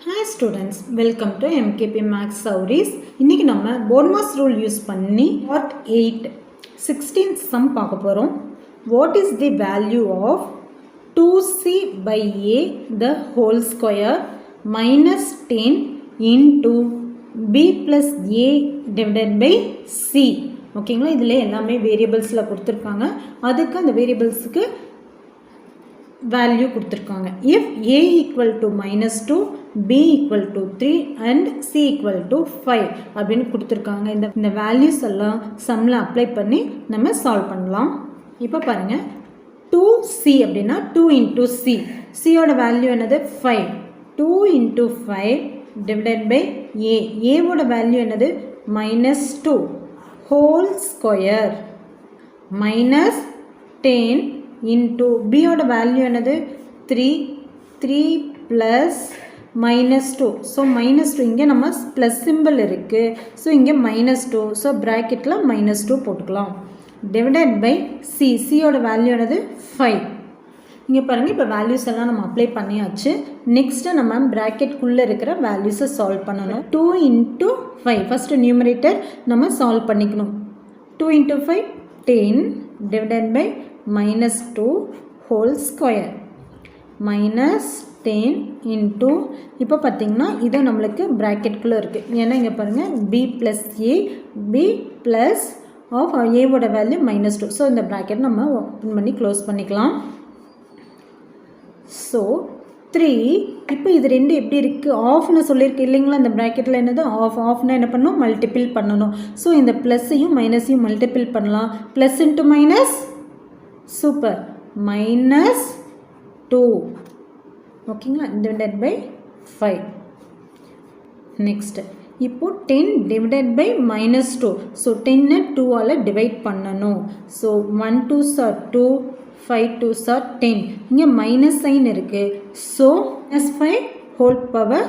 Hi students, welcome to MKP Max Sauris. இன்னைக்கு நம்ம BODMAS rule use பண்ணி part 8 16th sum பார்க்க போறோம். What is the value of 2c by a the whole square minus 10 into b plus a divided by c. ஓகேங்களா, இதில் எல்லாமே வேரியபிள்ஸில் கொடுத்துருக்காங்க. அதுக்கு அந்த வேரியபிள்ஸுக்கு வேல்யூ கொடுத்துருக்காங்க. If a equal to -2, b equal to 3 and c equal to 5 அப்படின்னு கொடுத்துருக்காங்க. இந்த வேல்யூஸ் எல்லாம் சம்மில் அப்ளை பண்ணி நம்ம சால்வ் பண்ணலாம். இப்போ பாருங்கள், 2c அப்படின்னா 2 into c. cயோட வேல்யூ என்னது 5. 2 into 5 divided by a. aவோட value என்னது -2 whole square minus 10 into b ஓட வேல்யூ என்னது 3 plus -2. ஸோ -2 இங்கே நம்ம ப்ளஸ் சிம்பிள் இருக்குது. ஸோ இங்கே -2. ஸோ ப்ராக்கெட்டில் -2 போட்டுக்கலாம். Divided by c. சியோட வேல்யூ என்னது 5. இங்கே பாருங்கள், இப்போ வேல்யூஸ் எல்லாம் நம்ம அப்ளை பண்ணியாச்சு. நெக்ஸ்ட்டு நம்ம ப்ராக்கெட்குள்ளே இருக்கிற வேல்யூஸை சால்வ் பண்ணணும். 2 into 5 ஃபஸ்ட்டு நியூமரேட்டர் நம்ம சால்வ் பண்ணிக்கணும். 2 into 5 10 divided by -2 whole square minus 10 into இப்போ பார்த்தீங்கன்னா இது நம்மளுக்கு ப்ராக்கெட்குள்ளே இருக்குது. ஏன்னா இங்கே பாருங்கள், b plus a b plus of a-வோட வேல்யூ -2. ஸோ இந்த ப்ராக்கெட் நம்ம ஓப்பன் பண்ணி க்ளோஸ் பண்ணிக்கலாம். ஸோ 3 இப்போ இது ரெண்டு எப்படி இருக்குது, ஆஃப்னு சொல்லியிருக்கு இல்லைங்களா. இந்த ப்ராக்கெட்டில் என்னது ஆஃப்னா என்ன பண்ணணும், மல்டிபிள் பண்ணணும். ஸோ இந்த ப்ளஸ்ஸையும் மைனஸையும் மல்டிபிள் பண்ணலாம். ப்ளஸ் இன்ட்டு மைனஸ், சூப்பர், -2 ஓகேங்களா, டிவைடட் பை 5. நெக்ஸ்ட் இப்போ 10 டிவைடட் பை -2. ஸோ 10 2ஆல் டிவைட் பண்ணணும். So 1 2s are 2, 5 2s are 10. இங்கே மைனஸ் சைன் இருக்குது. ஸோ -5 ஹோல் பவர்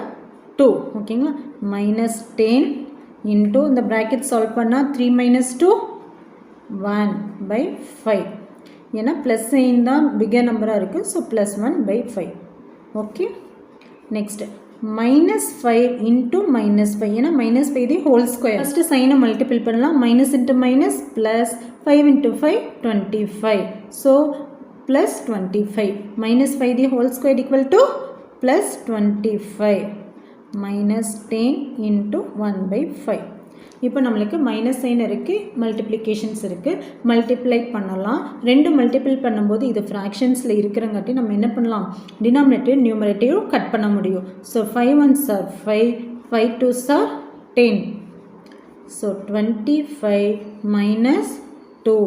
2 ஓகேங்களா. -10 இன்ட்டு இந்த ப்ராக்கெட் சால்வ் பண்ணால் 3 - 2 1 by 5. ஏன்னா ப்ளஸ் சைன் தான் பிகர் நம்பராக இருக்குது. So +1 by 5. Okay, next -5 into -5. ஏன்னா -5 தி ஹோல் ஸ்கொயர். ஃபஸ்ட்டு சைனை மல்டிபிள் பண்ணலாம். Minus into minus plus 5 into 5 25. So +25 -5 the whole square equal to +25 -10 into 1 by 5. இப்போ நம்மளுக்கு மைனஸ் சைன் இருக்குது, மல்டிப்ளிகேஷன்ஸ் இருக்குது, மல்டிப்ளை பண்ணலாம். ரெண்டு மல்டிபிள் பண்ணும்போது இது ஃப்ராக்ஷன்ஸில் இருக்கிறங்காட்டி நம்ம என்ன பண்ணலாம், டினாமினேட்டிவ் நியூமரேட்டிவ் கட் பண்ண முடியும். So 5 1s are 5, 5 2s are 10. So 25 - 2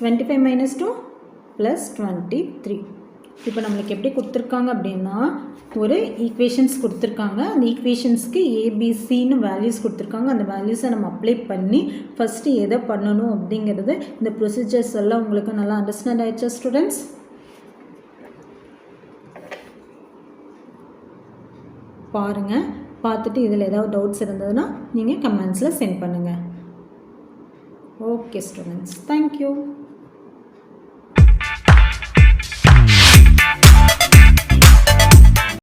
25 - 2 +23. இப்போ நம்மளுக்கு எப்படி கொடுத்துருக்காங்க அப்படின்னா, ஒரு ஈக்குவேஷன்ஸ் கொடுத்துருக்காங்க. அந்த ஈக்குவேஷன்ஸ்க்கு ஏபிசின்னு வேல்யூஸ் கொடுத்துருக்காங்க. அந்த வேல்யூஸை நம்ம அப்ளை பண்ணி ஃபஸ்ட்டு எதை பண்ணணும் அப்படிங்கிறது, இந்த ப்ரொசீஜர்ஸ் எல்லாம் உங்களுக்கு நல்லா அண்டர்ஸ்டாண்ட் ஆயிடுச்சா ஸ்டூடெண்ட்ஸ்? பாருங்கள், பார்த்துட்டு இதில் ஏதாவது டவுட்ஸ் இருந்ததுன்னா நீங்கள் கமெண்ட்ஸில் சென்ட் பண்ணுங்கள். Okay students, thank you.